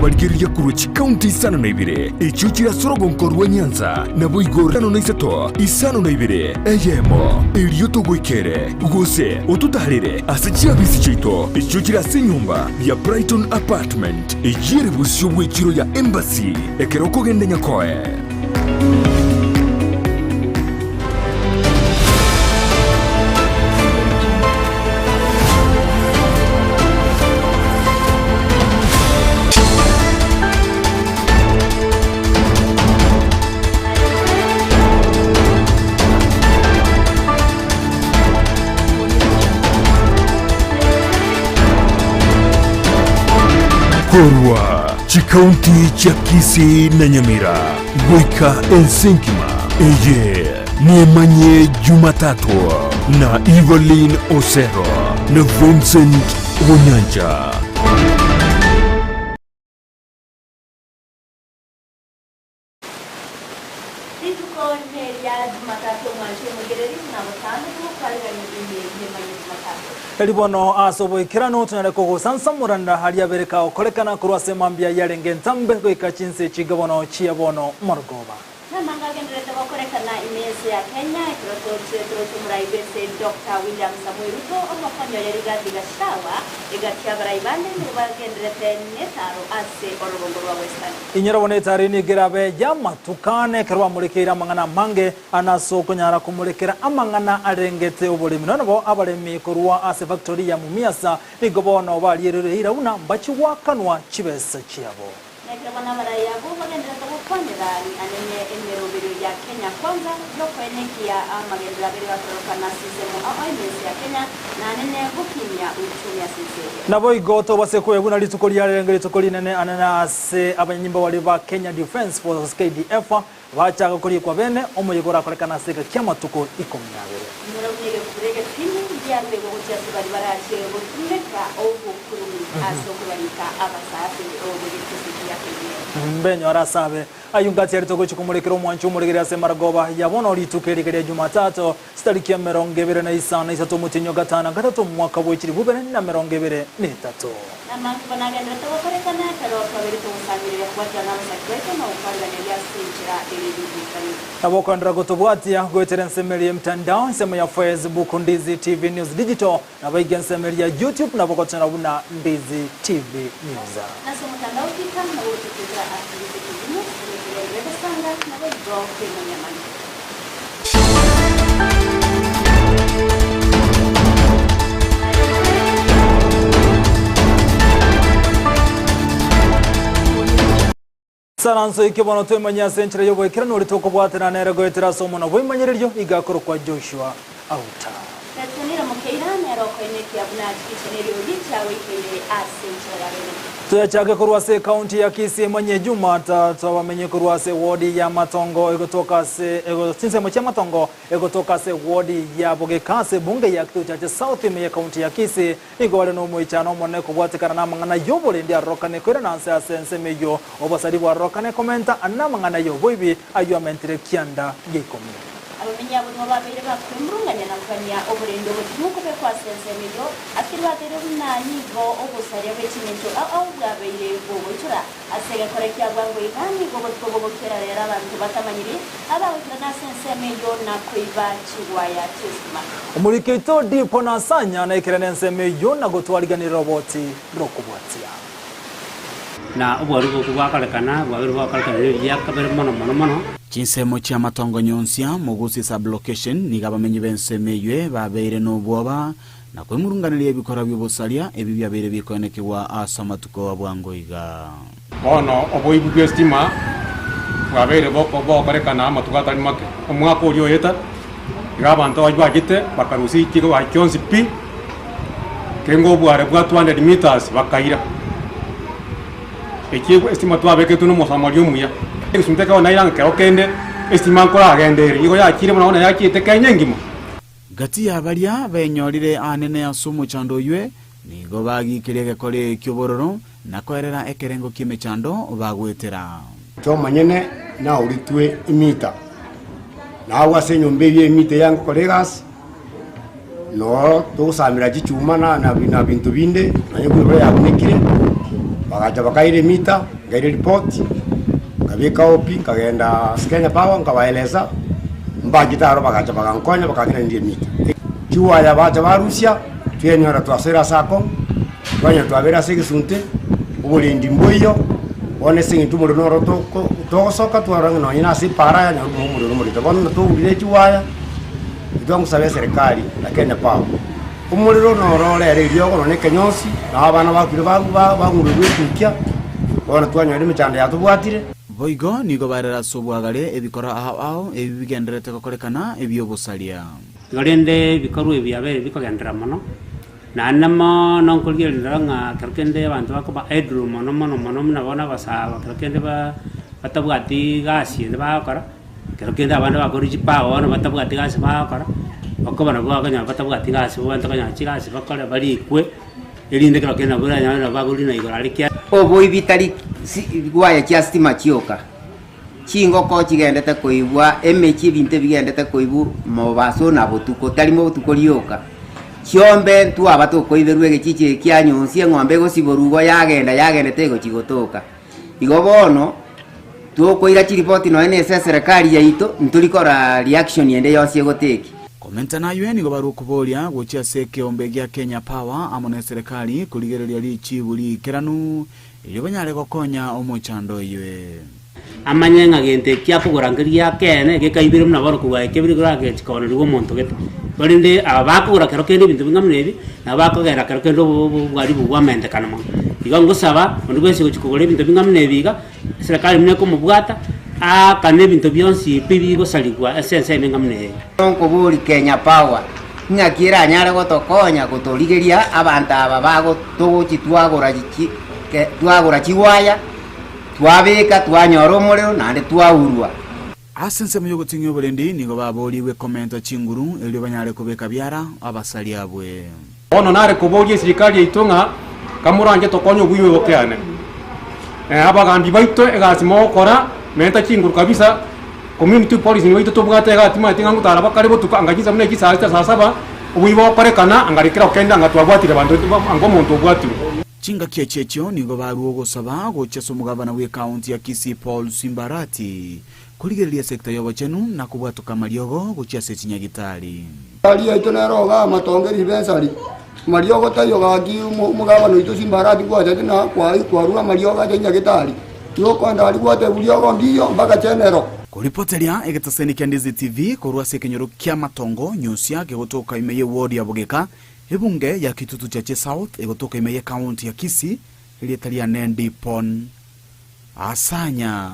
Barigiriria Gusii County isano na ibire ichuchira sorogonko rwa Nyanza na boigorano na isato isano na ibire eyemo iriyo tugwikere Gusii ututarire asijia bisi chito ichuchira sinyumba ya Brighton apartment ijire busyo wechiro ya embassy ekeroko gende nyakoe. Korwa Chikaunti cha Kisii na Nyamira Goika Ensenkima Eye ni Emanyie Jumatato na Evelyn Osero na Vincent Onyanja. Elibono asobo kirano tunareko gusansamuranda hali abereka okorekana kurwase mambia yarenge ntambe goika chinse chigabono chiabono morgoba namanga gendrete okorekana imese ya Kenya ikroto muraibese Dr. William Samuel Ruto omafanyo yariga digashawa igatia baraibande nuba gendrete netaro ase orogongo wa Western inyarabone tarini gerabe yama tukane kerwa murekera mangana mange anasoko nyara kumurekera amangana arengete obolimi nabo abalemi kurwa ase factory ya Mumiasa igobono balierere irauna bachi wakanwa chibesa chiabo nekabana barayabu bagendrete gukonera anene emerobero ya Kenya kwanza lokwenekia amagendra beri wakorokana sisemo imese ya Kenya na anene gukimya uchumi ya sisemo nabo igoto basekwe buna litukoli yarengere tukoli nene anana ase abanyimba wali ba Kenya Defense Force KDF bachaga kuri kwa bene omuyigora korekana sega kyamatuko ikomyabere murabye kurege tini byarwe go cyase bari baraje go tumeka obu kurumi asoko barika abasafi obu gitisi ya Kenya mbenyo arasabe ayungati ari togo chikumurekero mwanchu muregere ase maragoba yabono litukerigere Jumatato stariki ya 2025 mutinyo gatana gatatu mwaka bw'ikiri bubere na 2023 namangu banagendera tokorekana karo kabiri tumusangirira kwajana musakwete no kwangalia sinchira elibikani abokandra gotobwatia gweterensemerie mtandao nsema ya Facebook Ndizi TV News Digital na baigensemeria YouTube na bokotana buna Ndizi TV News naso mtandao kikana na wotukira activity news ile besanga na bro Emanyie Saranso ikibono to Emanyie centre yobo ikirano litoko bwatera nere goetera somo no boimanyeriryo igakoro kwa Joshua Auta Tatunira mukeirane roko ineki abuna kichenerio gichawe ikele asenchera rene tuyachake kurwase county ya Kisii Emanyie Jumatato abamenye kurwase ward ya Matongo egotoka se sinsemo cha Matongo egotoka se ward ya Bogekase bunge ya Kituchache South ya county ya Kisii igole no mwichano mone kubwatikana na mangana yobole ndi arokane kwera nanse asensemeyo obasari bwa arokane komenta anamangana yoboibi ayo mentire kianda gekomi abamenye abo babire bakwimrunganya nakanya oburendo butuko be kwa sensemeyo akiri batero nanigo obusari abechimento au bwabire bobo itura asega korekia bwango igani gobo twobokera rero abantu batamanyiri abawikira na sensemeyo na kuiba chigwaya tisma umuriketo dipo nasanya na ikirane nsemeyo na gotwariganira roboti rokubwatia na ubwarugo kubakalekana yakabere mono Chinsemo cha Matongo nyonsia Gusii sublocation nigabamenye bensemeywe babeire no bwoba na kwemurunganira ebikora by'obusalya ebi byabere bikonekewa asamatuko abwangoiga ono oboibu bwestima babeire bokorekana amatuko atari make omwaka uri oyeta igabantu bajwagite bakarusi ikigo bakyonsi pi kengo bware bwa 200 meters bakaira ekigo estima twabeke tuno mosamalyo muya Sumteka wana ilanke okende estima nkora agendere igo yakire mwana yakite kanyengimo gati abalia benyorire anene asumu chando ywe nigo bagikirege kore kyobororo nakorera ekerengo kime chando bagwetera to manyene na uritwe imita na wasenyo mbeye imite yangu kolegas no to samira gichuma na bintu binde na yego ya bunekire bagacha bakaire mita ngaire report ngabika opi ngagenda Kenya Power ngabaeleza mbagitaro bagacha bagankonya bakagina ndiye mita kiwa ya bacha barusia twenyora twasera sako twanya twabera sigisunte ubulindi mboyo one singi tumuro noro to soka twaranga no ina si para ya nyarumu muri tabona to ubire kiwaya idongo sabe serikali na Kenya Power umuriro noro rere ryogo no nekenyosi na abana bakire bangurwe tukia ona twanya ndi mchanda ya tubwatire boigo nigo barera sobwagare ebikora aho ebigenderete kokorekana ebyobusalia garende bikoru ebyabere bikogendera mono na nama nonkolgerera nga kerkende abantu bakoba edru mono nabona basaba kerkende batabwati gasi bakora kerkende abantu bakora ipawa no batabwati gasi bakora bakobana bwaganya batabwati gasi bantu kanya chigasi bakora barikwe elinde kerkende buranya na baguli na igora likia obo ibitari gwaya kya stima kioka chingoko chigendete koibwa emechi binte bigendete koibu mobaso na botuko talimo botuko lioka chiombe tu abato koiberwe gechiche kyanyonsie ng'ombe gosiborugo yagenda tego chigotoka igobono tu koira chiripoti no ene serikali yaito ntulikora reaction yende yose goteki komenta nayo ni gobaru kubolia gochia seke ombegya Kenya Power amone serikali kuligereria lichi buli keranu iyo banyare gokonya omochando iwe Emanyie ngagente kyakugurangiriya kene gekaibire muna baro kubaye kebiri gurage chikona rigo monto gete barinde abakugura kero kende bintu bingamnebi nabakogera kero kendo bwari bugwamende kanama igongo saba ndugwese kuchikugura bintu bingamnebi ga serikali mne ko mubwata kane bintu byonsi pibi go saligwa essence bingamne onko buri Kenya Power ngakira nyare gotokonya gotoligeria abantu aba bago tochi twagura chiwaya twabeka twanyora omuriro nande twahurwa asense muyo gutinyo bulendi nigo baboliwe komento chinguru elyo banyare kubeka byara abasali abwe ono nare kubolie serikali itunga kamuranje tokonyo bwiwe bokeane abagandi baito egasimo kora menta chinguru kabisa community policy ni baito tobwate gatima tinga ngutara bakare botuka angakiza mune kisalita sasaba ubwibo korekana angarikira okenda ngatwabwatire bantu ango muntu obwatire chinga kiechechyo nigo baruo gosaba gocheso mugabana we county ya Kisii Paul Simbarati kuligereria sekta yobochenu na kubwatuka mariogo gochia sechinya gitari ali aito naroga matongeri bensari mariogo tayo gaki mugabana ito Simbarati kwa na kwa ruga mariogo jenya gitari yo kwanda ali kwa tebuliogo ndiyo mpaka chenero kuripoteria egetaseni kya Ndizi TV korwa sekenyoro kya matongo nyusia gegotoka imeye ward ya Bogeka ebunge ya Kitutu Chache South egotoka imeye county ya Kisii ilietalia Nendi Pon Asanya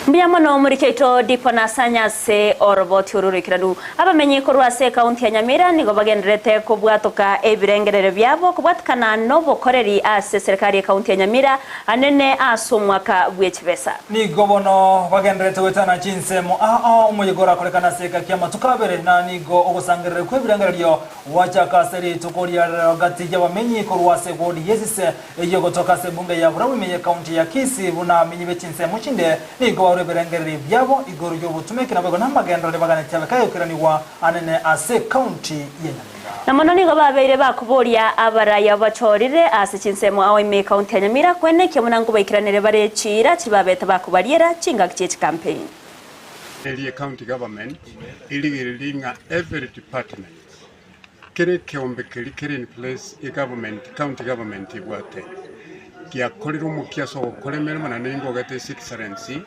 Mbia mono murikeito dipona sanya se oroboti ururikiranu abamenye korwa se county ya Nyamira nigo bagenderete kubwatoka ebirengerere byabo kubwatukana nobo koreri ase serikali ya county ya Nyamira anene asomwaka bwechibesa nigo bono bagenderete wetana chinsemo umuyigora kolekana seka kyama tukabere na nigo ogusangerere kwebirengereryo wacha kaseri tukoria gati y'abamenye korwa se bodi yesise eyo gotoka se bunge ya burawimenye county ya Kisii buna menye bechinsemo chinde nigo berengereri byabo igoro ryo butumeke nabego namagendere bagane cyane kayokiraniwa anene ase county y'Nyamira namono nigo babeire bakuboria abaraya bachorire ase chinsemo aho ime county ya Nyamira kwene kyemunango bayikiranire barechira kibabeta bakubariera chinga kichechi campaign area county government iligiringa every department kere keombe kere in place a government county government ibwate kia koliro mukiaso kolemere mananengo gate excellency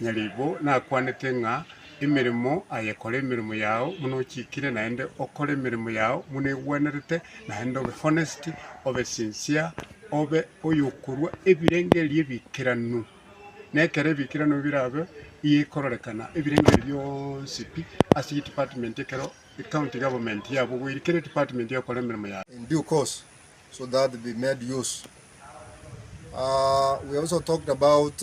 nyalibo na kwanete nga imirimo ayekole imirimo yao muno chikire naende okole imirimo yao mune wenerete naende obe honesty obe sincere obe oyukurwa ebirengerie bikiranu nekere bikiranu birabe yekororekana ebirengerie byose pi asi department ekero county government yabo wirikere department yakole imirimo yao in due course so that they made use. We also talked about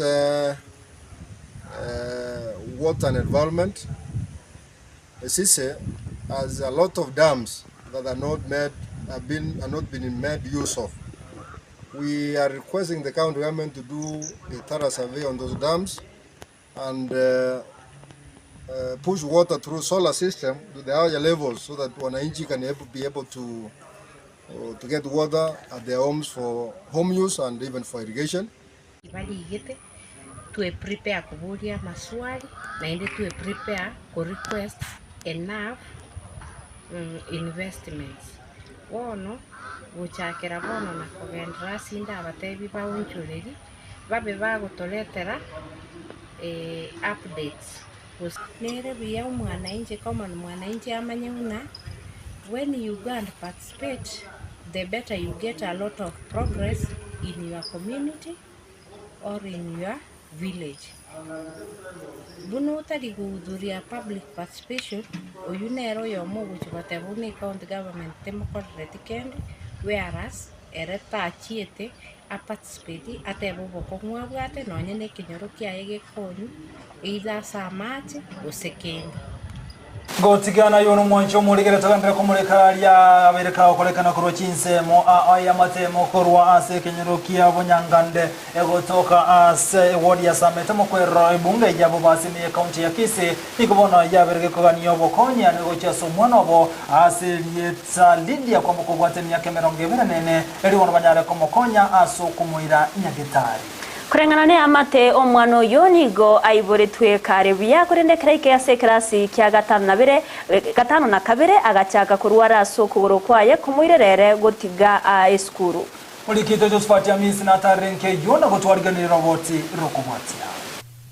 water and environment. Kisii has a lot of dams that are not being made use of. We are requesting the county government to do a thorough survey on those dams and push water through solar system to the higher levels so that wananchi can be able to to get water at their homes for home use and even for irrigation. To prepare kuburia maswali na ende to prepare ku request enough investments wono guchakira bono na kugendera sinda abatebi baunchureri babe bagutoletera updates nere biya mwananchi kama mwananchi amanye una when you go and participate the better you get a lot of progress in your community or in your village. Buno tari guudhuria public participation oyunero yomo guchubate buni county government temokrati kendi whereas ereta achiete a participate atebo bokongwa bwate nonyene kinyoro kiaege konyu either samati osekendi gotigana yono mwancho muligere tagandira kumuleka lya abereka okolekana kurwa chinsemo aya matemo kurwa ase kenyerokia bonyangande egotoka ase ward ya Samete mokwero ibunge yabo basimi ya county ya Kisii nikubona yabereke koganiyo bokonya negocha somwana bo ase lieta Lydia kwa mukubwate myaka 24 eri wono banyare komokonya aso kumuira nyagetari kurengana ne amate omwana yonigo aiboretwe kare biya kurendekera ikase klasi kya gatano na kabere agachaka kurwara so kugoro kwaye kumuirerere gotiga eskuru mulikito Josephat Amisi na tarenke yona gotwariganira roboti rokubwatia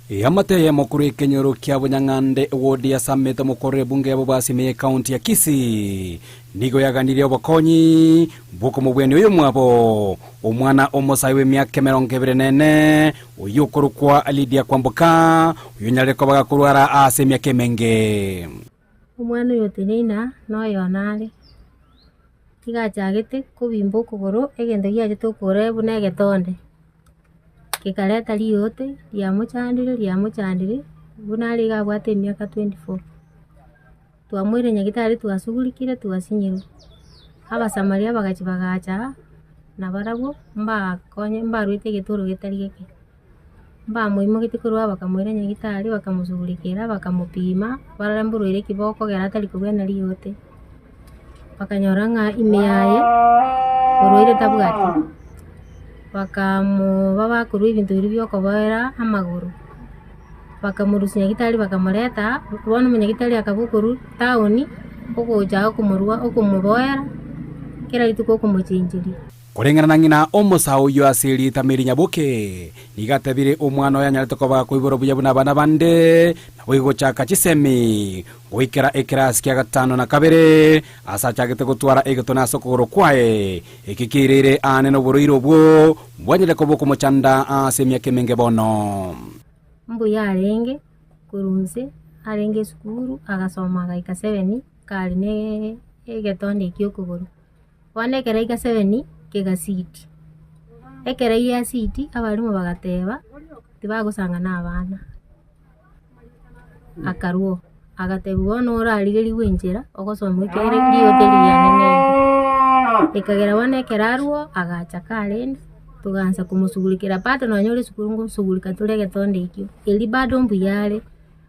Yamate ya mokure kenyoro kia Bunyangande ward ya Samete mokore bunge ya Bobasime county ya Kisii nigo yaganire obakonyi buko mubweni uyu mwabo omwana omosaiwe myaka 24 uyukurukwa alidia kwambuka uyunyareko bagakurwara ase myaka menge omwana yote nina no yonale tigachagete kubimbo kugoro egende giaje tukore bunege tonde kikaleta liyote liamuchandire bunali gabwate myaka 24 twamwire nyagitari twasugulikire twasinyiro abasamaria bagachibagacha na barabo konye rwite gitoro gitari gike muimo gitikurwa bakamwire nyagitari bakamusugulikira bakamupima bararamburo kiboko geratari kubena liyote bakanyoranga imeyaye oroire tabwati baba kuru ibintu biri byokoboera amaguru bakamurusinya gitari bakamureta rwano munyagitari akabukuru tauni okuja okumurwa okumuboera kira lituko kumuchinjiri kurengana na ngina omosao yo asiri tamiri nyabuke nigatebire omwana yanyarete koba kuiboro buya buna bana bande nawigo chaka chisemi goikera ekras kya gatano na kabere asa chagete gutwara egotona sokoro kwae ikikirire ane no buruiro bwo bwanyere koboko mochanda asemya kemenge bono mbu yarenge kurunze arenge skuru agasoma gaika 7 kali ne egetonde kyokuguru wane keraika 7 kega city ekera ya city abalimu bagateba tibagusanga n'abana akaruo agatebuwa norarigeri wenjera ogosoma ikere liyoteli yanene ekagera wane keraruo agacha kale tuganza kumusugulikira pato no nyore sukurungu sugulika tulege tonde ikyo eli bado mbuyale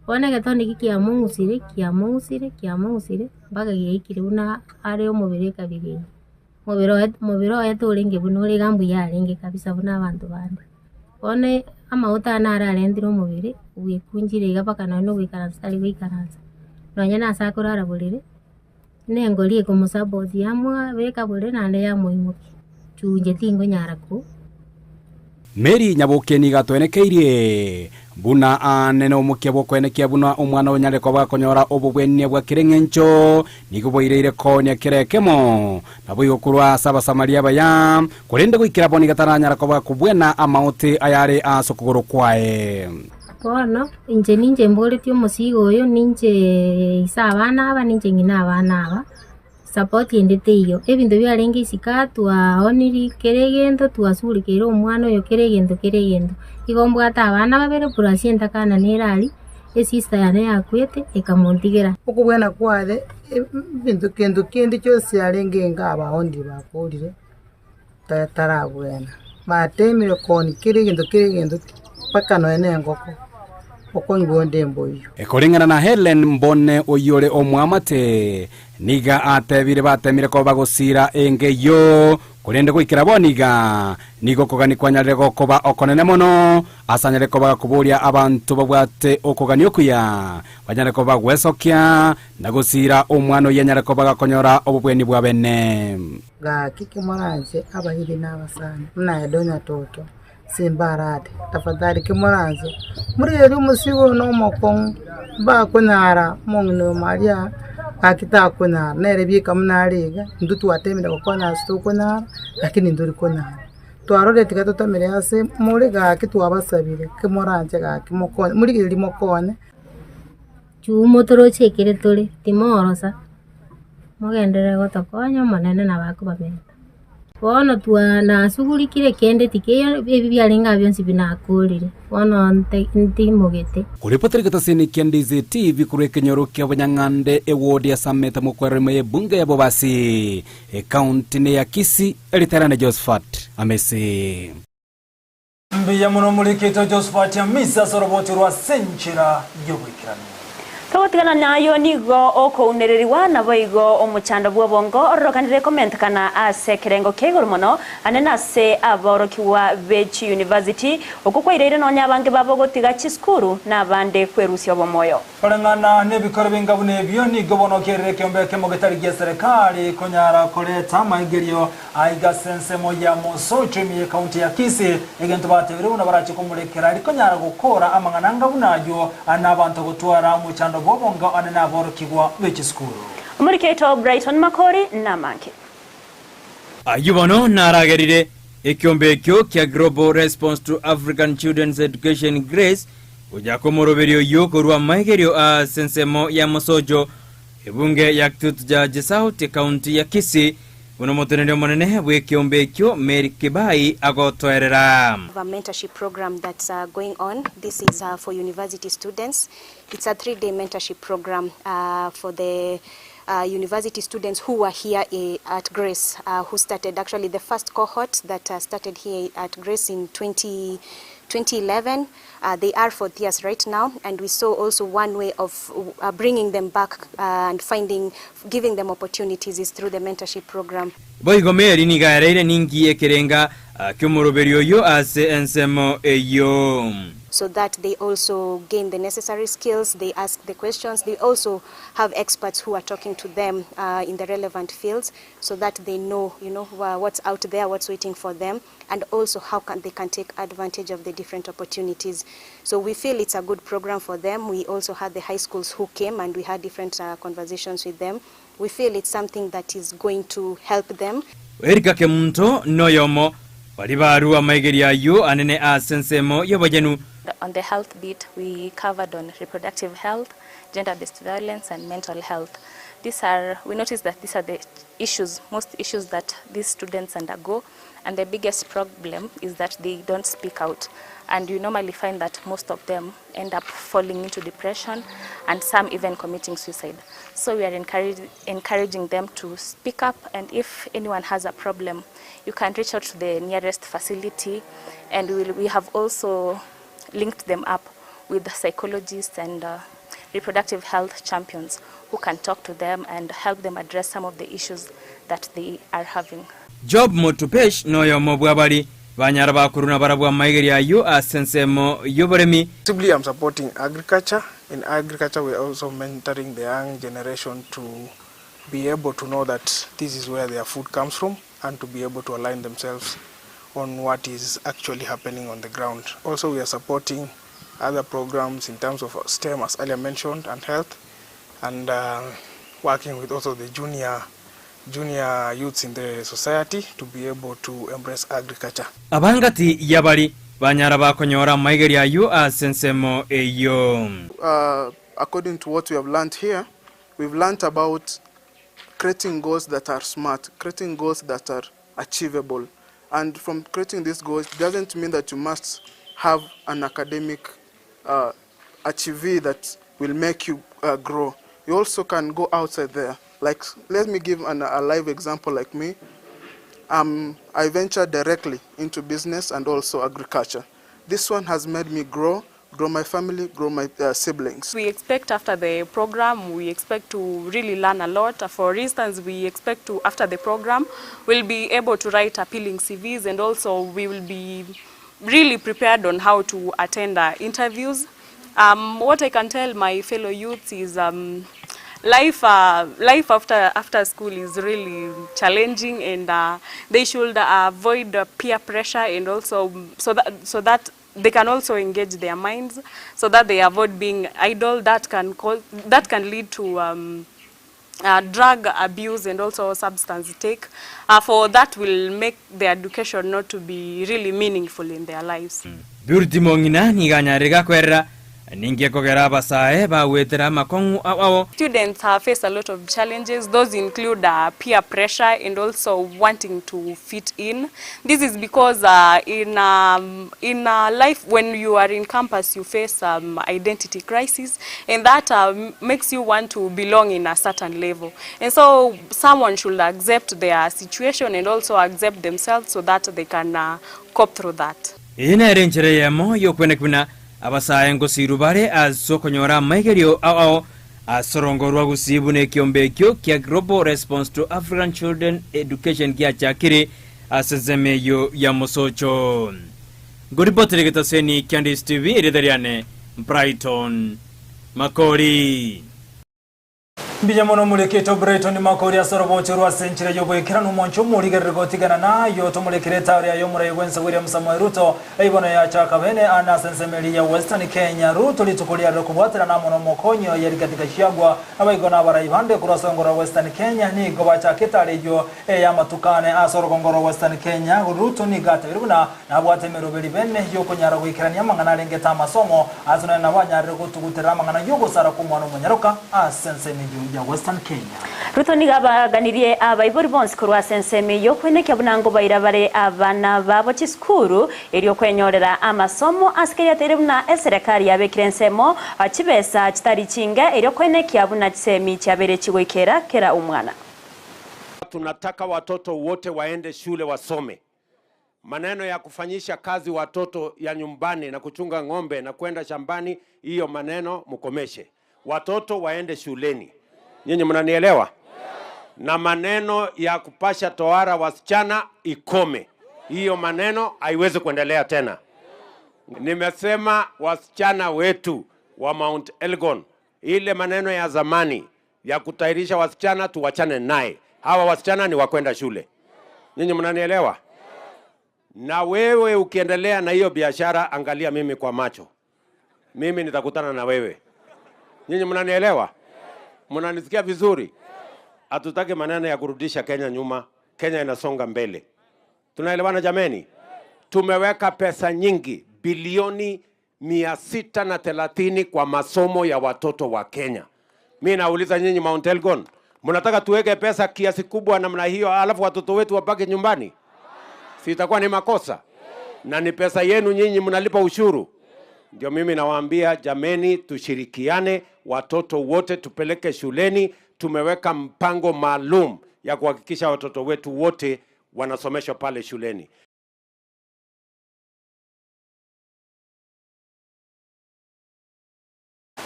wane getonde kikia mungusire baga yeikire una are omubere kabiri mubiro yetu linge bunore gambu yalinge kabisa buna abantu bande one amauta nara alendiro mubiri uyekunjire gapaka no gwikaranza ali gwikaranza nonyana asakurara bulire nengolie kumusaboti yamwa beka bulire nande ya muimuki chunje tingo nyaraku Meri nyabukeni gatwenekeirie buna anene omuke bokwenekia buna omwana onyare koba konyora obubwenne bwa kirengencho niguboireire konya kirekemo nabo kurwa saba samaria baya kurende gwikira boni gataranyara koba kubwena amauti ayare asokugoro kwae kono ninje mboleti omusigo oyo ninje isabana aba ninje ngina abana aba support yendete iyo ebintu byarenge isikatwa oniri keregendo twasulikira omwana oyo keregendo igomba atabana babere purasienta kana nerali sister yane yakwete ekamontigera okubwena kwade bintu kindi cyose yarenge ngaba ondi bakurire tarabwena batemire koni keregendo paka no ene ngoko okonyi bonde mboyo ekuringana na Helen Mbone oyore omwamate niga atebire batemire ko bagusira engeyo kurende gwikira boniga nigo kogani kwanyarire gokoba okonene mono asanyare ko bagakuburia abantu babwate okogani okuya banyare ko bagwesokia nagusira omwana yanyare ko bagakonyora obubweni bwa bene ga kiki moranze abahiri n'abasani mna edonya toto simbarate tafadhali kimoranze muri yeri musigo no mokon ba kunyara mongno maria akita kunyara nere bika mnariga ndutu atemira kokona sto kunyara lakini nduri kunyara twarore tikato tamire ase muri ga kitu abasabire kimoranze ga kimokone muri giri mokone chumotoro chekire tole timorosa mogendere gotokonya manene na bako babenda wono twa na suguri kire kende tikeyo bibyalenga byonsi binakulire wono ntimugete kuripoteri katasini Ndizi TV kureke nyoroki abanyangande ewodi ya sameta mukwareme bunge ya bobasi county ya Kisii eliterane Josephat amesi mbiya muno mulikito Josephat ya misa soroboti rwa senchira yobwikirano Togotigana nayo nigo okounereriwa nabo igo omuchanda bwobongo orokanire comment kana ase kirengo kegoro mono anena se aborokiwa bechi university okukwairire no nyabange babogotiga chiskuru nabande kwerusi obomoyo Parangana nebikoro bingabune byo nigo bonokerere kyombe kemogetari gya serikali konyara koleta maigerio aiga sensemo ya Musochimi county ya Kisii egento batebire una barachi kumulekera ariko nyara gukora amangananga bunajo anabantu gutwara muchanda bobonga anena borokigwa bechiskuru Umuriketo Brighton Makori namanke Ayubono naragerire ekyombe kyo kya Global Response to African Children's Education Grace ujakomoroberio yoko rwa maigerio a sensemo ya Musojo ebunge ya Kitutja Jesauti county ya Kisii unomotonere monene bwekyombe kyo Mary Kibai agotwerera a mentorship program that's going on. This is for university students. It's a 3-day mentorship program for the university students who were here at Grace, who started actually the first cohort that started here at Grace in 2011. They are 4th years right now, and we saw also one way of bringing them back and giving them opportunities is through the mentorship program. Boigo Mary ni gareire ningi ekerenga kyomoroberio yo ase ensemo eyo. So that they also gain the necessary skills, they ask the questions, they also have experts who are talking to them in the relevant fields so that they know, what's out there, what's waiting for them, and also how they can take advantage of the different opportunities. So we feel it's a good program for them. We also had the high schools who came and we had different conversations with them. We feel it's something that is going to help them. Erika kemunto noyomo baribaru amaigeria yo anene asensemo yobajenu. On the health bit, we covered on reproductive health, gender-based violence, and mental health. We noticed that these are the most issues that these students undergo, and the biggest problem is that they don't speak out. And you normally find that most of them end up falling into depression, and some even committing suicide. So we are encouraging them to speak up, and if anyone has a problem, you can reach out to the nearest facility, and we have also linked them up with psychologists and reproductive health champions who can talk to them and help them address some of the issues that they are having. Job motupesh noyo mobwabari banyara bakuruna barabwa maigeria yo asensemo yoboremi. Simply I'm supporting agriculture. In agriculture we're also mentoring the young generation to be able to know that this is where their food comes from and to be able to align themselves on what is actually happening on the ground. Also, we are supporting other programs in terms of STEM, as earlier mentioned, and health, and working with also the junior youths in the society to be able to embrace agriculture. Abangati yabari banyara bakonyora maigeria yo asensemo eyo. According to what we have learned here, we've learned about creating goals that are smart, creating goals that are achievable. And from creating these goals, it doesn't mean that you must have an academic achievee that will make you grow. You also can go outside there. Like, let me give a live example like me. I ventured directly into business and also agriculture. This one has made me grow grow my family, grow my siblings. We expect after the program, we expect to really learn a lot. For instance, we expect to, after the program, we'll be able to write appealing CVs, and also we will be really prepared on how to attend interviews. What I can tell my fellow youths is life after school is really challenging, and they should avoid peer pressure, and also so that they can also engage their minds, so that they avoid being idle. That can lead to drug abuse and also substance take. For that will make their education not to be really meaningful in their lives. Biurti mongina niganyarega kwera ninge kogera basae ba wetera makongu awo. Students face a lot of challenges. Those include peer pressure and also wanting to fit in. This is because in life, when you are in campus, you face identity crisis, and that makes you want to belong in a certain level. And so someone should accept their situation and also accept themselves so that they can cope through that. Ina renjere yamo yokwenekuna abasaye ngosirubare azokonyora maigerio ao asorongorwa gusibune kiombekyo kia Global Response to African Children Education kia chakiri asezemeyo ya mosocho. Goripotere getaseni Candice TV edariane Brighton Makori. Bijamono mulekito Brighton Makori asorobo chirwa senchire yobo ikiranu moncho muligere gotigana na yo to mulekire tawri ya yomura ywensa William Samoei Ruto eibono ya chaka bene ana sensemeli ya Western Kenya Ruto litukulia rokubwatira na mono mokonyo yari katika shagwa abaigona baraibande kurasongora Western Kenya ni gobacha kitalejo ya matukane asorogongoro Western Kenya Ruto ni gate biruna na bwatemero beli bene yo konyara gwikirania mangana lengeta masomo azuna na banyare gutugutira mangana yogo sara kumwana munyaroka asensemeli ya Western Kenya. Ruto nigabaganirie abaibori bonse kurwa senseme yo kweneke bunango bairabare abana babo chiskuru eriyo kwenyorera amasomo askeri aterebuna eserekari yabekirensemo achibesa chitari chinga eriyo kweneke abuna chisemi chabere chigwekera kera umwana. Tunataka watoto wote waende shule wasome. Maneno ya kufanyisha kazi watoto ya nyumbani na kuchunga ng'ombe na kwenda shambani, hiyo maneno mkomeshe. Watoto waende shuleni. Nyinyi mnanielewa? Na maneno ya kupasha tohara wasichana ikome. Hiyo maneno haiwezi kuendelea tena. Nimesema wasichana wetu wa Mount Elgon, ile maneno ya zamani ya kutairisha wasichana tuwachane naye. Hawa wasichana ni wakwenda shule. Nyinyi mnanielewa? Na wewe ukiendelea na hiyo biashara, angalia mimi kwa macho. Mimi nitakutana na wewe. Nyinyi mnanielewa? Mnanisikia vizuri? Hatutaki maneno ya kurudisha Kenya nyuma. Kenya inasonga mbele. Tunaelewana jameni? Tumeweka pesa nyingi, bilioni 630 kwa masomo ya watoto wa Kenya. Mimi nauliza nyinyi Mount Elgon, mnataka tuweke pesa kiasi kubwa namna hiyo alafu watoto wetu wabaki nyumbani? Si itakuwa ni makosa? Na ni pesa yenu nyinyi mnalipa ushuru. Ndio mimi nawaambia jameni, tushirikiane, watoto wote tupeleke shuleni. Tumeweka mpango maalum ya kuhakikisha watoto wetu wote wanasomeshwa pale shuleni.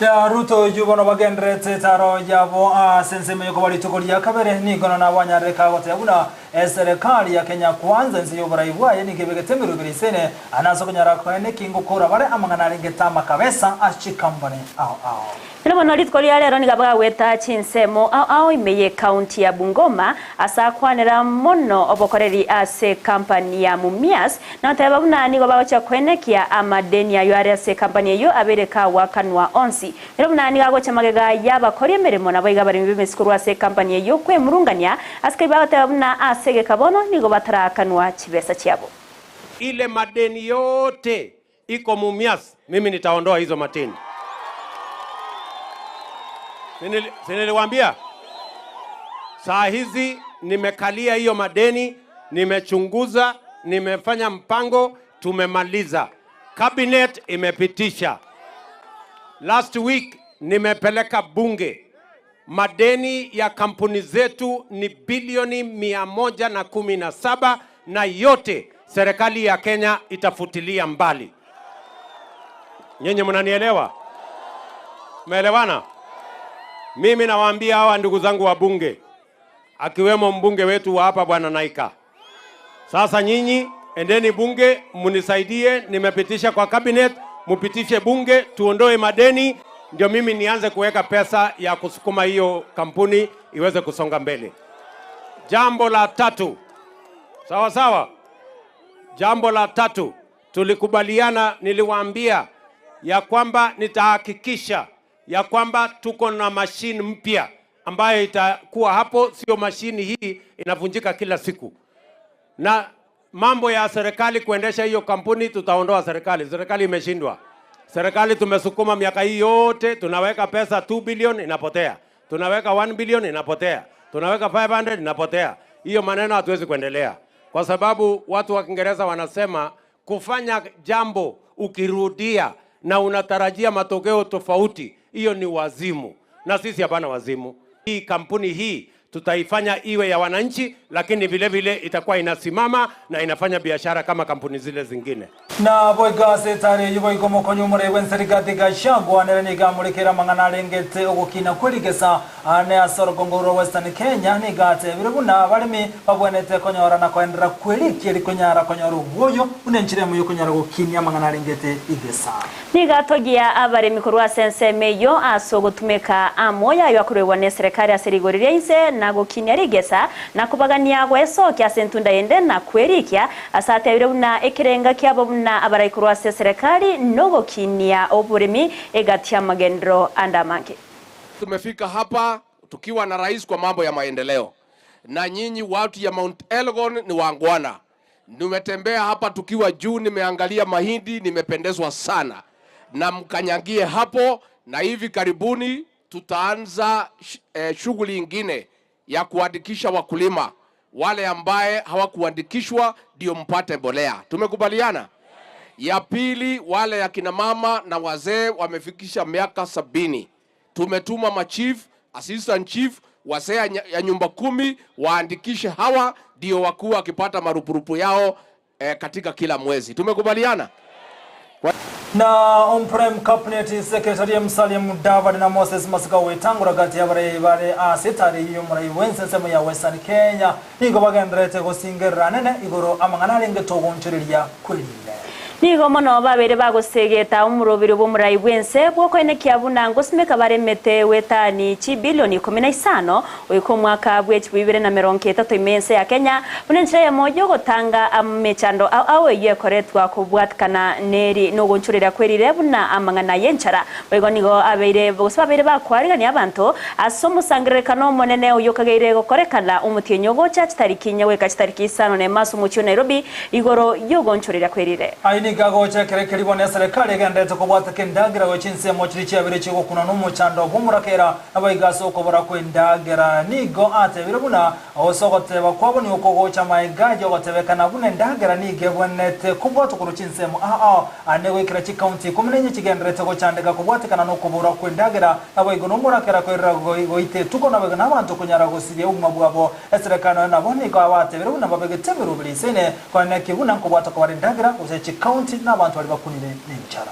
Ya Ruto yubono bagendrete taro yabo senseme yoko balitukolia kabere ni gona na wanyareka gote abuna serikali ya Kenya kwanza nzi yobora ibwa yani gebegetemiro birisene anazo kunyara kwene kingo kora bare amangana lengeta makabesa ashikambane ao Nilo nolitukolia lero nigabaga weta chinsemo ao imeye county ya Bungoma asakwanera mono obokoreri ase company ya Mumias na tebabuna ni gobacha kwenekia amadeni ya yare ase company yo abereka wakanwa onsi nilo nani gagocha magega yabakori emeremo nabo igabari mibimesikuru ase company yo kwemurungania aske bagatebabuna asege kabono nigo batarakanwa chibesa chiabo. Ile madeni yote iko Mumias, mimi nitaondoa hizo mateni. Niliwaambia saa hizi nimekalia hiyo madeni, nimechunguza, nimefanya mpango, tumemaliza. Cabinet imepitisha. Last week nimepeleka bunge. Madeni ya kampuni zetu ni bilioni 117 na yote serikali ya Kenya itafutilia mbali. Nyenye mnanielewa? Umeelewana? Mimi nawaambia hawa ndugu zangu wa bunge, akiwemo mbunge wetu wa hapa Bwana Naika. Sasa nyinyi endeni bunge munisaidie, nimepitisha kwa cabinet, mupitishe bunge tuondoe madeni, ndio mimi nianze kuweka pesa ya kusukuma hiyo kampuni iweze kusonga mbele. Jambo la tatu. Sawa sawa. Jambo la tatu, tulikubaliana, niliwaambia ya kwamba nitahakikisha ya kwamba tuko na mashine mpya ambayo itakuwa hapo, sio mashine hii inavunjika kila siku. Na mambo ya serikali kuendesha hiyo kampuni, tutaondoa serikali. Serikali imeshindwa. Serikali tumesukuma miaka hii yote, tunaweka pesa 2 billion inapotea. Tunaweka 1 billion inapotea. Tunaweka 500 inapotea. Hiyo maneno hatuwezi kuendelea. Kwa sababu watu wa Kiingereza wanasema kufanya jambo ukirudia na unatarajia matokeo tofauti, hiyo ni wazimu. Na sisi hapana wazimu. Hii kampuni hii tutaifanya iwe ya wananchi, lakini vile vile itakuwa inasimama na inafanya biashara kama kampuni zile zingine. Na boigase tare yuko ikomo nyumure wenserikati gashagwa nereniga mulikira mangana lengete ogukina kwerigesa ane asoro kongoro Western Kenya ni gate birubuna balimi babwenete konyora na kwendera kwerikiri konyara konyoru boyo unenchire mu yokonyara gukinya mangana lengete igesa ni gatogia abarimi kurwa sense meyo asogotumeka amoya yakurewa ne serikali aserigorire inse na gukinya rigesa na kubagania gweso kya sentunda yende na kwerikia asate birubuna ekirenga kyabona abaraikurwa serikali nogo kinia oburimi egatia magendro andamange. Tumefika hapa tukiwa na rais kwa mambo ya maendeleo, na nyinyi watu ya Mount Elgon ni wangwana. Nimetembea hapa tukiwa juu, nimeangalia mahindi, nimependezwa sana, na mkanyangie hapo, na hivi karibuni tutaanza shughuli ingine ya kuandikisha wakulima wale ambaye hawakuandikishwa ndio mpate mbolea. Tumekubaliana? Ya pili, wale ya kina mama na wazee wamefikisha miaka 70. Tumetuma machief, assistant chief, wazee ya nyumba 10 waandikishe hawa ndio wakuu akipata marupurupu yao katika kila mwezi. Tumekubaliana? Na Omprem Cabinet Secretary Msalim David na Moses Masikawe tangura gati bare asetari hiyo murai wense sema ya Western Kenya nigo bagendrete go singera nene igoro amangana lenge togonchereria kulile nigo mono babere bagosegeta umurobiro bo murai wense bwo kwene kyabuna ngosimeka baremete wetani chi bilioni 15 uko mwaka bwechi 2023 imense ya Kenya unenchire ya mojo gotanga amechando awe yekoretwa kubwatkana neri no gonchurira kwerire buna amangana yenchara bego nigo abere bosabere bakwarigani abantu asomusangirekano monene uyokageire gokorekana umutinyo gocha kitarikinya weka kitarikisano ne maso mucho Nairobi igoro yogonchurira kwerire Gago chekere kelibone serikali gendete kubwata kendagira wechinse mochirichi abire chigo kuna numuchando bumurakera abayigaso kobora kwendagira nigo ate birubuna osogote bakwabo ni ukogocha maigaje ogotebekana bune ndagira nige bwonete kubwata kuruchinse mu ane wekira chi county kumenye chigendete go chandega kubwata kana no kobora kwendagira abayigo numurakera kwera goite tuko nabe nabantu kunyara gosiye umabwabo serikali na boni go abate birubuna babegete birubiri sene kone kibuna kubwata kwa ndagira usechi county na abantu wali bakunire n'imchara.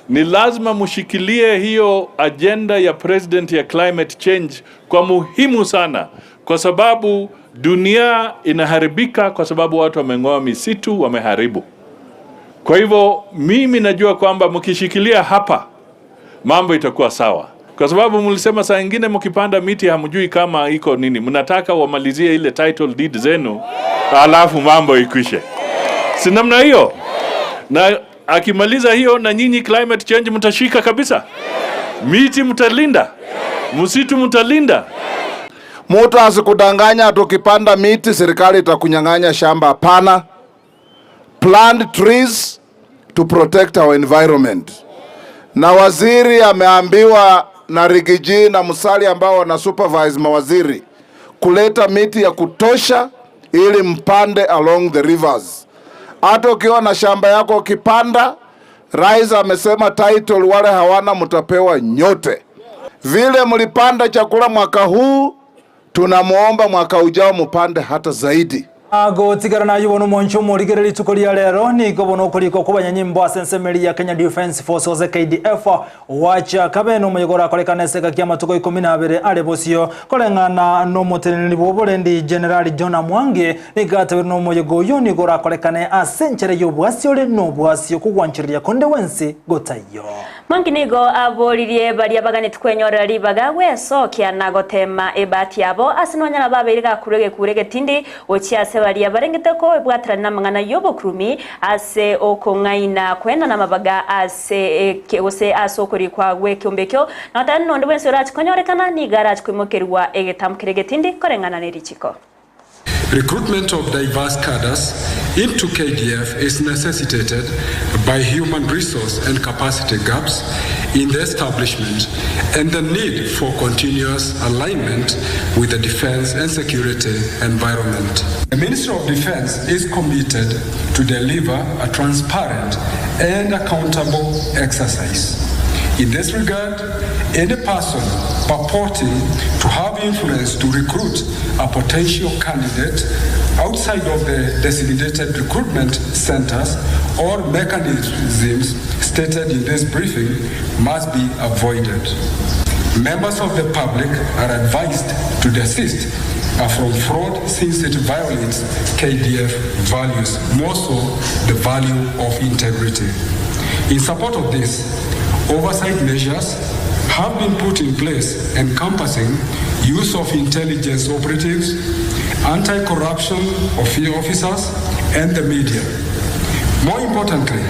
Ni lazima mushikilie hiyo agenda ya president ya climate change kwa muhimu sana, kwa sababu dunia inaharibika kwa sababu watu wameng'oa misitu, wameharibu. Kwa hivyo mimi najua kwamba mkishikilia hapa mambo itakuwa sawa, kwa sababu mlisema saa nyingine mkipanda miti hamjui kama iko nini, mnataka wamalizie ile title deed zenu alafu mambo ikwishe. Si namna hiyo? Na akimaliza hiyo na nyinyi climate change mtashika kabisa. Miti mtalinda. Msitu mtalinda. Mtu asikudanganya tukipanda miti serikali itakunyang'anya shamba. Hapana. Plant trees to protect our environment. Na waziri ameambiwa na Rigiji na Musali ambao wana supervise mawaziri kuleta miti ya kutosha ili mpande along the rivers. Hata ukiwa na shamba yako ukipanda, rais amesema title wale hawana mtapewa nyote. Vile mlipanda chakula mwaka huu, tunamuomba mwaka ujao mpande hata zaidi. Ago tigarana yubono moncho morigereri tukolia lero ni gobono kuliko kubanya nyimbo asensemeri ya Kenya Defence Forces KDF wacha kabeno muyogora kolekana seka kiama tuko 12 alebosio kolengana no moteneni boborendi General John Mwangi nigata no muyogo yoni gora kolekane asenchere yobwasio le no bwasio kugwanchiriya konde wensi gotayo Mwangi nigo abolirie bali abagane tukwenyorera libaga weso kiana gotema ebati yabo asinonyana babiriga kurege tindi ochiase bali abarengete ko ebwatira namangana yobokurumi ase okongaina kwenda na mabaga ase kose asokori kwa wekombekyo natani nonde wenso rach konyorekana ni garage kwimokerwa egetamkirege tindi korengana nerichiko. Recruitment of diverse cadres into KDF is necessitated by human resource and capacity gaps in the establishment and the need for continuous alignment with the defense and security environment. The Ministry of Defense is committed to deliver a transparent and accountable exercise. In this regard, any person purporting to have influence to recruit a potential candidate outside of the designated recruitment centers or mechanisms stated in this briefing must be avoided. Members of the public are advised to desist from fraud since it violates KDF values, more so the value of integrity. In support of this, oversight measures have been put in place encompassing use of intelligence operatives, anti-corruption officers, and the media. More importantly,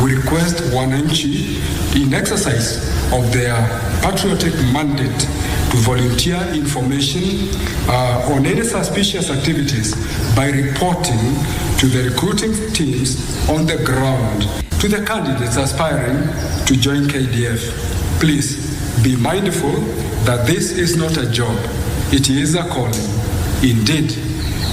we request wananchi in exercise of their patriotic mandate to volunteer information on any suspicious activities by reporting to the recruiting teams on the ground to the candidates aspiring to join KDF. Please be mindful that this is not a job, it is a calling. Indeed,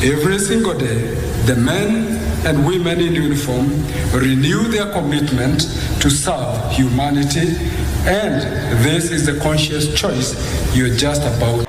every single day, the men and women in uniform renew their commitment to serve humanity, and this is the conscious choice you're just about.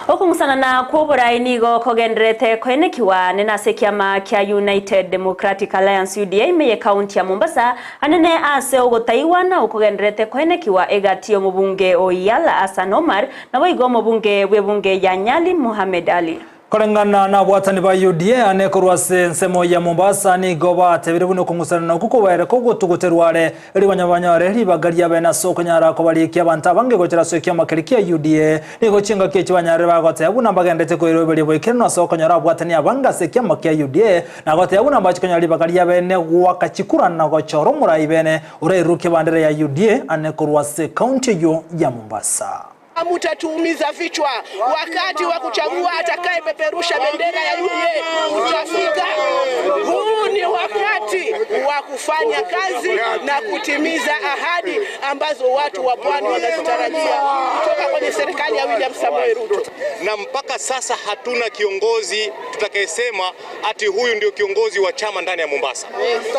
Okungusana na kuobora inigo kogendrete kwenekiwa nena sekiama kia United Democratic Alliance UDA meye kaunti ya Mombasa anene ase ogotaiwa na ukogendrete kwenekiwa egatio mubunge Oyala Hassan Omar na waigo mubunge webunge ya Nyali Muhammad Ali. Korengana na watani ba UDA anekorwase nsemo ya Mombasa ni goba tebirebuno kungusana na kuko were kogo tuguterware eri banyabanyare libagaria bena soko nyara ko bali kya banta bange gochera so kya makerikia UDA ni gochinga kechi banyare bagote abuna bagendete ko irobeli boikeno soko nyara bwatani abanga se kya makya UDA na gote abuna bachikonya libagaria bene wakachikura na gochoro murai bene ureiruke bandera ya UDA anekorwase county yo ya Mombasa. Mutatuumiza vichwa wakati wa kuchagua atakaye peperusha bendera ya UDA utafika. Huu ni wakati wa kufanya kazi na kutimiza ahadi ambazo watu wa pwani wanazitarajia kutoka kwenye serikali ya William Samoei Ruto. Na mpaka sasa hatuna kiongozi tutakayesema ati huyu ndio kiongozi wa chama ndani ya Mombasa,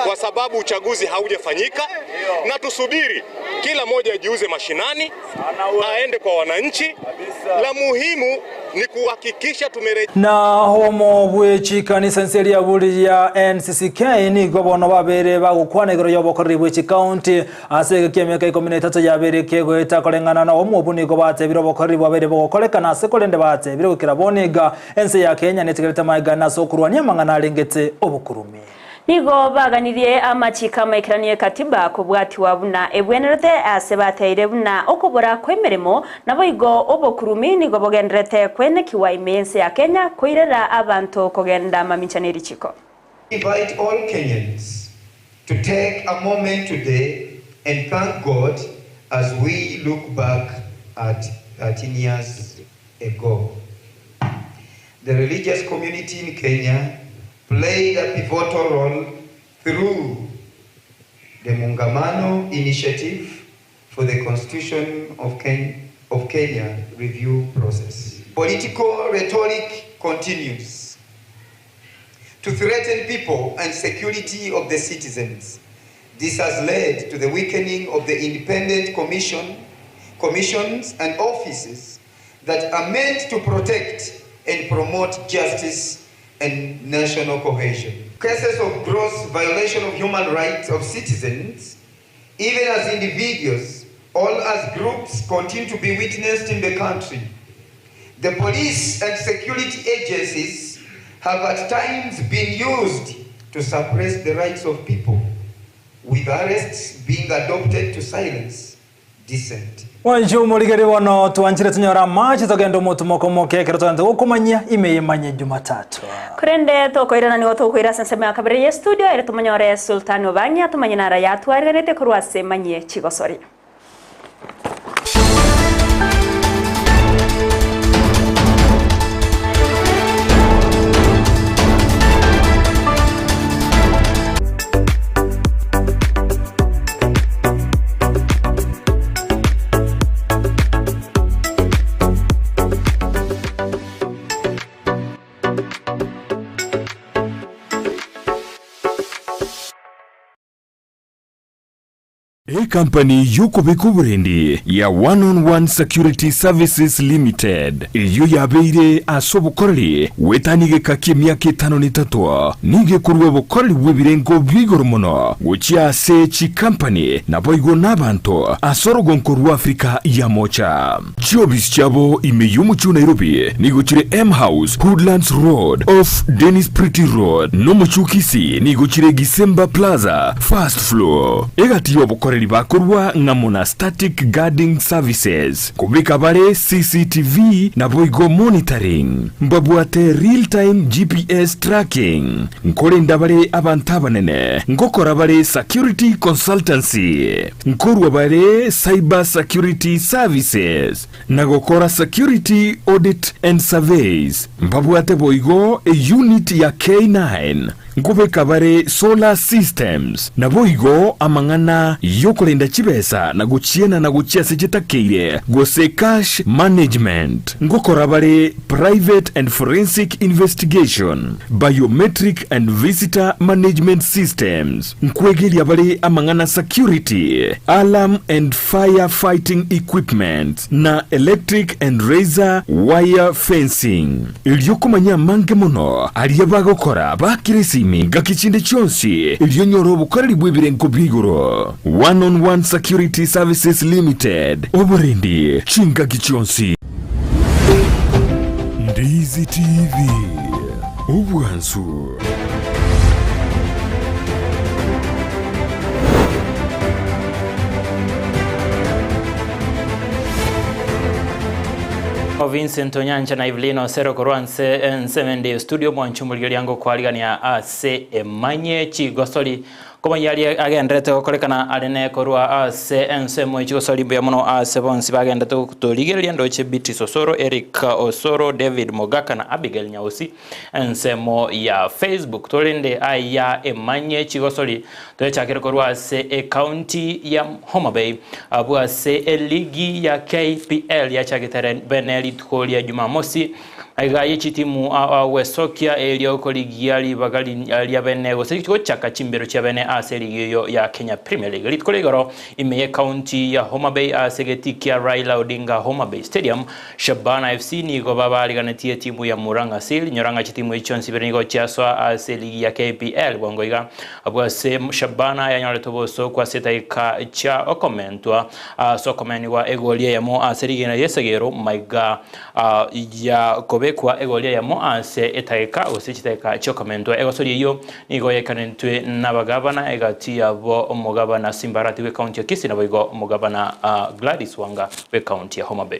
kwa sababu uchaguzi haujafanyika, na tusubiri kila mmoja ajiuze mashinani aende kwa wananchi. La muhimu ni kuhakikisha na homo bwechi kanisa nseri ya buli ya NCCK ni gobono babere bagukwanegero yobokori bwechi county ase kemeka 13 yabere kego etakolengana na homo buni gobate birobokori babere bokolekana ase kolende bate birukira boniga ense ya Kenya netegereta maigana sokurwania mangana lengete obukurumi. Nigo baganirie amachika maikiranie katiba kubwati wabuna ebwenerete asebateire buna okobora kwemeremo nabo igo obokurumi nigo bogendrete kwenekiwa imense ya Kenya koirera abantu kogenda mamichaneri chiko. Invite all Kenyans to take a moment today and thank God as we look back at 13 years ago. The religious community in Kenya played a pivotal role through the Mungamano Initiative for the Constitution of Kenya review process. Political rhetoric continues to threaten people and security of the citizens. This has led to the weakening of the independent commissions and offices that are meant to protect and promote justice and national cohesion. Cases of gross violation of human rights of citizens, even as individuals, all as groups, continue to be witnessed in the country. The police and security agencies have at times been used to suppress the rights of people, with arrests being adopted to silence dissent. Wanju muligari wano tuanchire tunyora machi togendo mutu moke kerotante ukumanya ime Emanyie Jumatato. Kurende toko irana ni woto kuira sensema ya kabiri ya studio ile tumanyore Sultani Obanya tumanyinara ya tuariganete kurwase Emanyie Chigosori. Kampani yuko bikuburendi ya One-on-One Security Services Limited iyo yabeire asobukoreri wetanige kaki myaka 53 nige kurwe bukoreri bwebirengo bwigoro muno gucia se chi company naboigo nabantu asorogonko rwa Afrika ya mocha jobis chabo imeyumu chu Nairobi niguchire M House Woodlands Road off Dennis Pretty Road no muchukisi niguchire Gisemba Plaza first floor egati yobukoreri bakorwa ngamona static guarding services kubika bare CCTV na boigo monitoring mbabwate real time GPS tracking nkolinda bare abantabanene ngokora bare security consultancy nkorwa bare cyber security services nagokora security audit and surveys mbabwate boigo a unit ya K9 nkubeka bare solar systems na boigo amangana yokolenda chibesa na guchiena na guchia sechitakire gose cash management ngokora bare private and forensic investigation biometric and visitor management systems nkwegelia bare amangana security alarm and fire fighting equipment na electric and razor wire fencing iliyokumanya mange mono aliyabagokora bakirisi minga kichinde chonsi iliyonyoro bukoreri bwebirengo bwigoro One-on-One Security Services Limited oborendi chinga kichonsi. Ndizi TV ubwansu Vincent Onyancha na Evelino Sero Korwanse Nsemende studio mwanchumuligeli yango kwaligania ase Emanyie Chigosori koma yali agendete okolekana alene korwa ase ensemo Chigosori bya muno ase bonsi bagendete kutoligeli ndoche Biti Sosoro Eric Osoro David Mogaka na Abigail Nyausi ensemo ya Facebook tolende aya Emanyie Chigosori tochakira korwa ase county ya Homa Bay abu ase ligi ya KPL ya chagitere beneli tukolia Jumamosi aigaye chitimu wesokia elio koligiali bagali ya benego sekiko chaka chimbero cha bene aseli yo ya Kenya Premier League litkolegoro imeye county ya Homa Bay asegetikia Raila Odinga Homa Bay Stadium Shabana FC ni go babali ganetie timu ya Muranga Seal nyoranga chitimu ichonsi benigo chiaswa aseli ya KPL bongoiga abwa se Shabana ya nyole toboso kwa setaika cha okomentwa so komeni wa egolia ya mo aseli gena yesegero maiga ya kwa egolia ya mo ase etaika osichiteka chokomento egosori yo nigoye kanentwe nabagabana egati yabo omugabana Simbarati we county ya Kisii na boigo omugabana Gladys Wanga we county ya Homa Bay.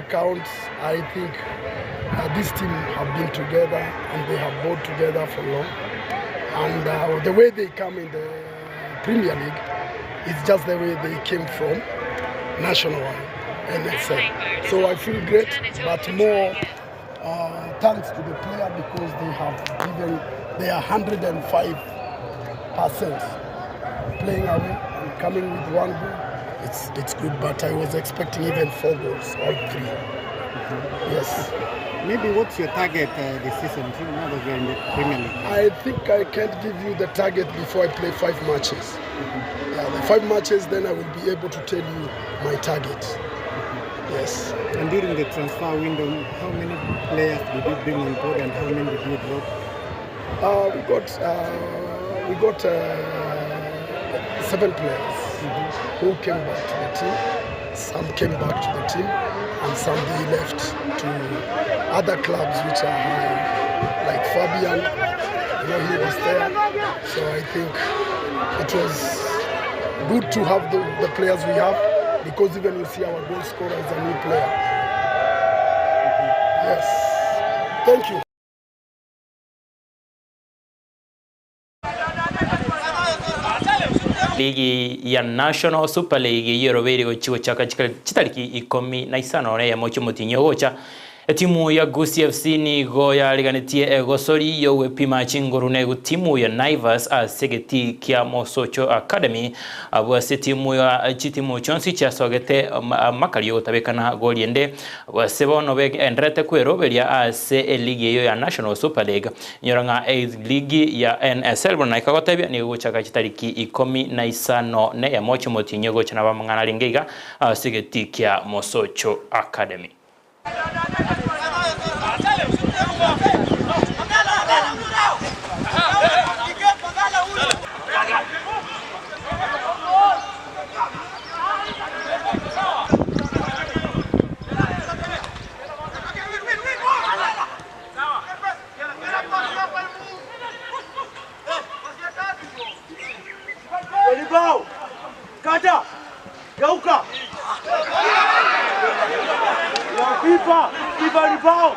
accounts, I think this team have been together and they have worked together for long. And the way they come in the Premier League is just the way they came from national NSL. So I feel great, but more thanks to the player because they have given their 105% playing away and coming with one goal. It's good, but I was expecting even 4 goals, all 3. Yes. Maybe what's your target this season, now that you're in the Premier League? I think I can't give you the target before I play 5 matches. Yeah, the 5 matches, then I will be able to tell you my target. Yes. And during the transfer window, how many players did you bring on board and how many did you drop? We got 7 players who came back to the team. Some came back to the team and some they left to other clubs which are high, like Fabian, he was there. So I think it was good to have the players we have, because even you see our goal scorer is a new player. Yes. Thank you. Ligi ya National Super League yorobere gochigo chaka chitariki 15 ya mocho motinyo gocha timu ya Gusii FC ni go ya liganitie Gusii yo wepima chingorune go timu ya Naivas segeti kia Mosocho Academy abwa timu ya chitimu chonsi cha sogete makalio tabekana goliende wasebo no be endrete kweroberia ase ligi yo ya National Super League nyoranga ligi ya NSL bona ikagotabia ni gochaka chitariki 15 ne ya mocho motinyo gocha na bamangana lingeiga segeti kia Mosocho Academy. Kaja! Gauka! FIFA! FIFA ribao!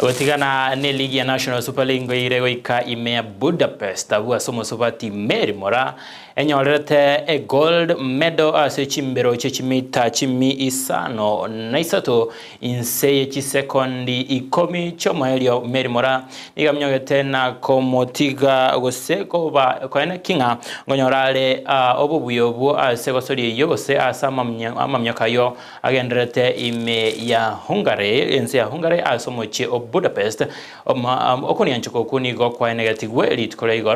Watigana ne ligi ya National Super League ngoirego ika imea Budapest abua somo sobati meri mora enyorete gold medal ase chimbero chechimita chimi isano naisato inseye chisekondi 10 chomaelio meri mora nigamnyogete na komotiga goseko ba kwaena kinga ngonyorale obubuyobu ase gosori yogose asama amamnyakayo agendrete ime ya Hungary ense ya Hungary asomoche Budapest okoni anchoko kuni go kwa negative elite kole